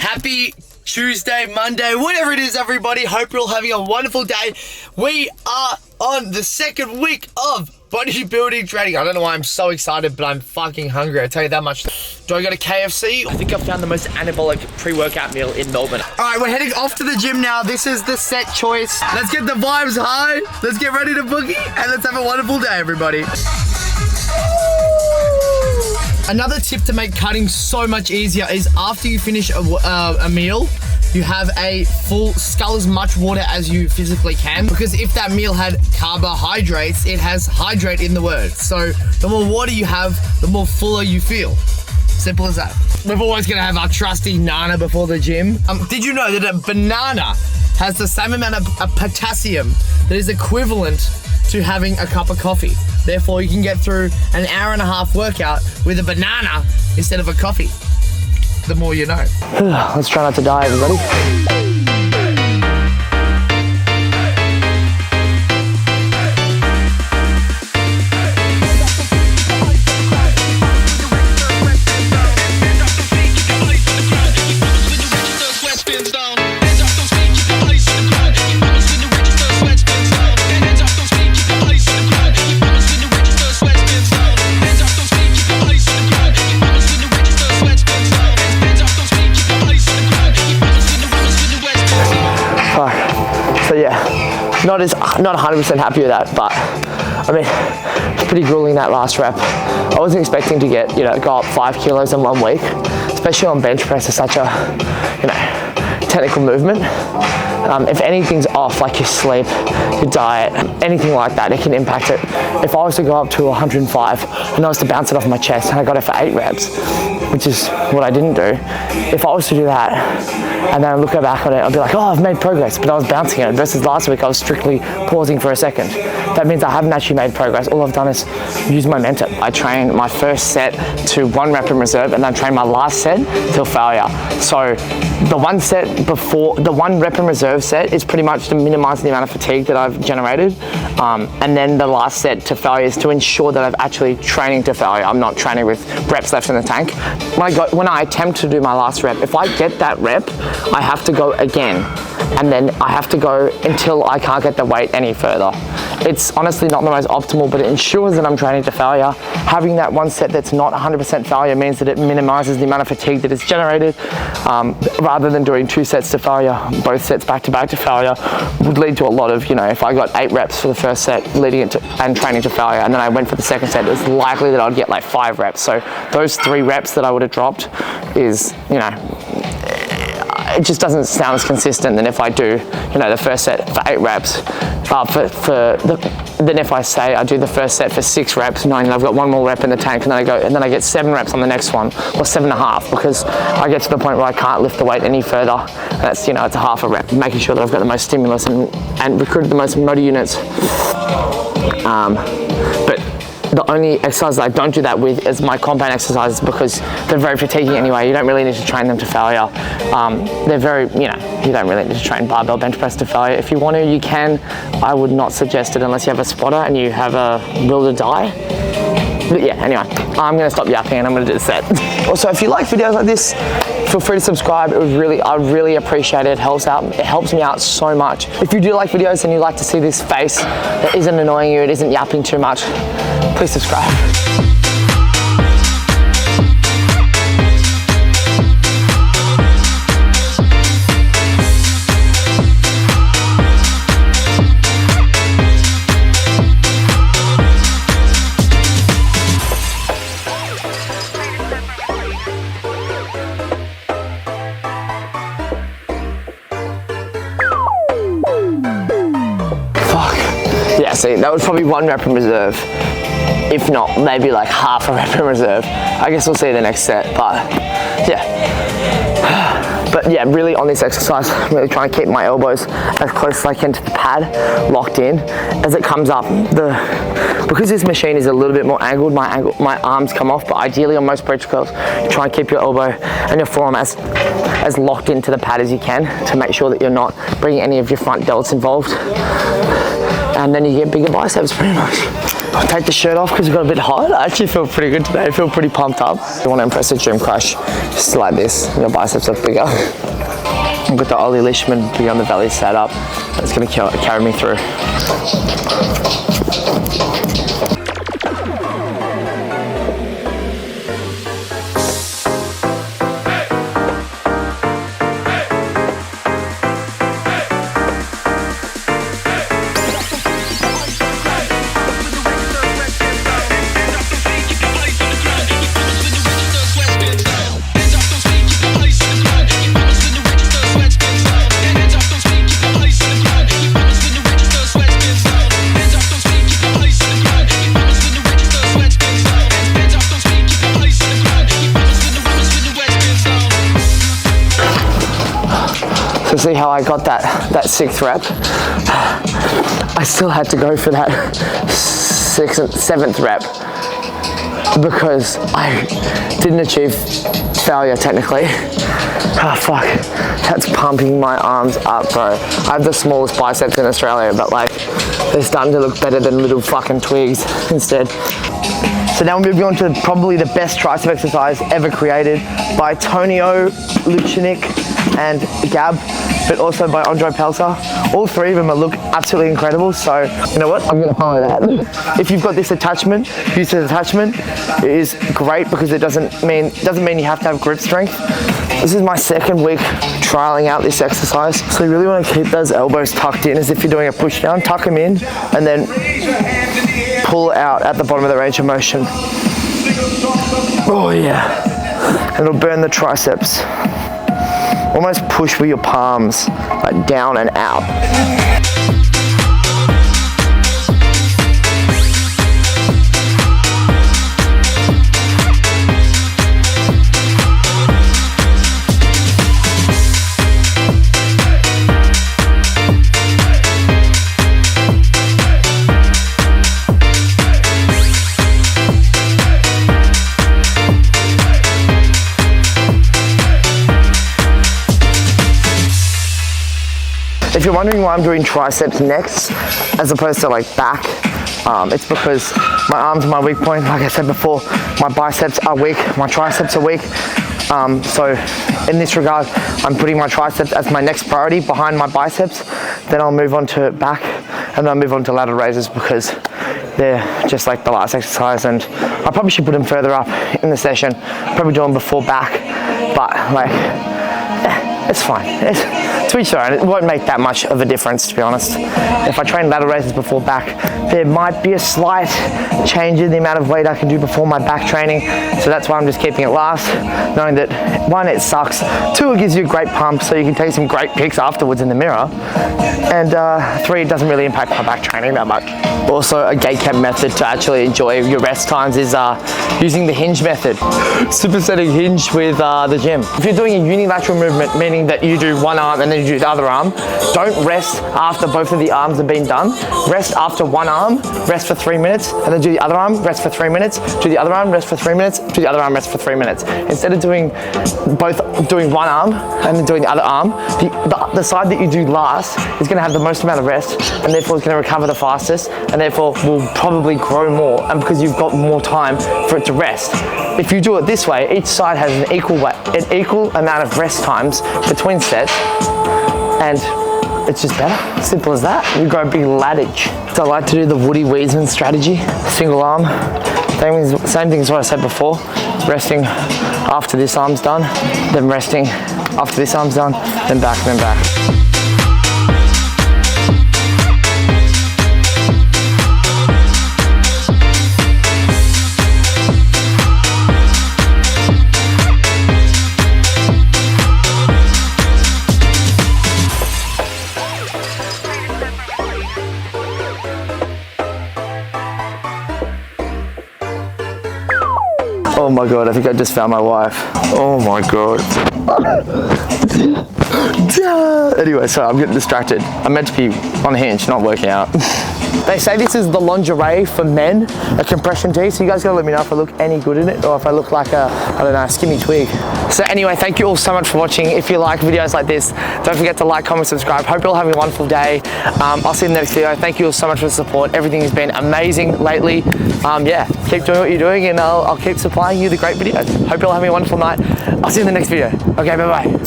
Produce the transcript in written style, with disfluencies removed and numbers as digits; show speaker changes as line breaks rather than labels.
Happy Tuesday, Monday, whatever it is, everybody. Hope you're all having a wonderful day. We are on the second week of bodybuilding training. I don't know why I'm so excited, but I'm fucking hungry. I tell you that much. Do I go to KFC? I think I found the most anabolic pre-workout meal in Melbourne. All right, we're heading off to the gym now. This is the set choice. Let's get the vibes high. Let's get ready to boogie, and let's have a wonderful day, everybody. Another tip to make cutting so much easier is after you finish a meal, you have a full scull as much water as you physically can, because if that meal had carbohydrates, it has hydrate in the word. So the more water you have, the more fuller you feel. Simple as that. We're always gonna have our trusty nana before the gym. Did you know that a banana has the same amount of potassium that is equivalent to having a cup of coffee? Therefore, you can get through an hour and a half workout with a banana instead of a coffee. The more you know.
Let's try not to die, everybody. So yeah, not 100% happy with that, but I mean, it's pretty grueling that last rep. I wasn't expecting to get, go up 5 kilos in 1 week, especially on bench press. It's such a, technical movement. If anything's off, like your sleep, your diet, anything like that, it can impact it. If I was to go up to 105 and I was to bounce it off my chest and I got it for 8 reps, which is what I didn't do, if I was to do that and then I look back on it, I'll be like, oh, I've made progress, but I was bouncing it, versus last week I was strictly pausing for a second. That means I haven't actually made progress. All I've done is use momentum. I train my first set to 1 rep in reserve, and then train my last set till failure. So the 1 set before, the 1 rep in reserve set is pretty much to minimize the amount of fatigue that I've generated. And then the last set to failure is to ensure that I'm actually training to failure. I'm not training with reps left in the tank. When I attempt to do my last rep, if I get that rep, I have to go again. And then I have to go until I can't get the weight any further. It's honestly not the most optimal, but it ensures that I'm training to failure. Having that 1 set that's not 100% failure means that it minimizes the amount of fatigue that is generated, rather than doing 2 sets to failure. Both sets back to failure would lead to a lot of, if I got 8 reps for the first set leading it to, and training to failure, and then I went for the second set, it's likely that I'd get like 5 reps. So those 3 reps that I would have dropped is, it just doesn't sound as consistent than if I do, the first set for 8 reps. Then if I say I do the first set for 6 reps, knowing that I've got 1 more rep in the tank, and then I get 7 reps on the next one, or 7.5, because I get to the point where I can't lift the weight any further. And that's, it's a half a rep, making sure that I've got the most stimulus and recruited the most motor units. But the only exercise that I don't do that with is my compound exercises, because they're very fatiguing anyway. You don't really need to train them to failure. They're very, you don't really need to train barbell bench press to failure. If you want to, you can. I would not suggest it unless you have a spotter and you have a will to die. But yeah, anyway, I'm going to stop yapping and I'm going to do the set. Also, if you like videos like this, feel free to subscribe. I really appreciate it. It helps me out so much. If you do like videos and you like to see this face that isn't annoying you, it isn't yapping too much, please subscribe. Yeah, see, that was probably 1 rep in reserve. If not, maybe like half a rep in reserve. I guess we'll see the next set, but yeah. But yeah, really on this exercise, I'm really trying to keep my elbows as close as I can to the pad, locked in. As it comes up, because this machine is a little bit more angled, my arms come off, but ideally on most bridge curls, you try and keep your elbow and your forearm as locked into the pad as you can, to make sure that you're not bringing any of your front delts involved. And then you get bigger biceps pretty much. I'll take the shirt off because it got a bit hot. I actually feel pretty good today. I feel pretty pumped up. You want to impress a gym crush, just like this. Your biceps look bigger. I've got the Ollie Leishman beyond the belly set up. That's going to carry me through. So see how I got that 6th rep? I still had to go for that 6th and 7th rep because I didn't achieve failure technically. Oh fuck, that's pumping my arms up, bro. I have the smallest biceps in Australia, but like they're starting to look better than little fucking twigs instead. So now we're moving on to probably the best tricep exercise ever created by Tonio Lucianic and Gab, but also by Andre Pelser. All three of them look absolutely incredible, so you know what, I'm gonna follow that. If you've got this attachment, use this attachment. It is great because it doesn't mean you have to have grip strength. This is my 2nd week trialing out this exercise, so you really want to keep those elbows tucked in as if you're doing a push down. Tuck them in and then pull out at the bottom of the range of motion. Oh yeah, it'll burn the triceps. Almost push with your palms, like down and out. If you're wondering why I'm doing triceps next as opposed to like back, it's because my arms are my weak point. Like I said before, my biceps are weak, my triceps are weak. So in this regard, I'm putting my triceps as my next priority behind my biceps. Then I'll move on to back, and then I'll move on to lateral raises because they're just like the last exercise, and I probably should put them further up in the session. Probably do them before back, but like, it's fine. To each their own. It won't make that much of a difference, to be honest. If I train lateral raises before back, there might be a slight change in the amount of weight I can do before my back training. So that's why I'm just keeping it last, knowing that 1, it sucks. 2, it gives you a great pump so you can take some great pics afterwards in the mirror. And 3, it doesn't really impact my back training that much. Also, a gate camp method to actually enjoy your rest times is using the hinge method. Supersetting hinge with the gym. If you're doing a unilateral movement, meaning that you do one arm and then you do the other arm, don't rest after both of the arms have been done. Rest after one arm, rest for 3 minutes, and then do the other arm, rest for 3 minutes, do the other arm, rest for 3 minutes, do the other arm, rest for 3 minutes. Instead of doing one arm and then doing the other arm, the side that you do last is going to have the most amount of rest, and therefore it's going to recover the fastest, and therefore will probably grow more, and because you've got more time for it to rest. If you do it this way, each side has an equal amount of rest times between sets, and it's just better. Simple as that. You grow a big lattage. So I like to do the Woody Wiesman strategy. Single arm. Same thing as what I said before. Resting after this arm's done, then resting after this arm's done, then back, then back. Oh my god, I think I just found my wife. Oh my god. Yeah. Anyway, sorry, I'm getting distracted. I'm meant to be on a hinge, not working out. They say this is the lingerie for men, a compression tee, so you guys gotta let me know if I look any good in it or if I look like a, I don't know, skinny twig. So anyway, thank you all so much for watching. If you like videos like this, don't forget to like, comment, subscribe. Hope you're all having a wonderful day. I'll see you in the next video. Thank you all so much for the support. Everything has been amazing lately. Yeah, keep doing what you're doing and I'll keep supplying you the great videos. Hope you're all having a wonderful night. I'll see you in the next video. Okay, bye-bye.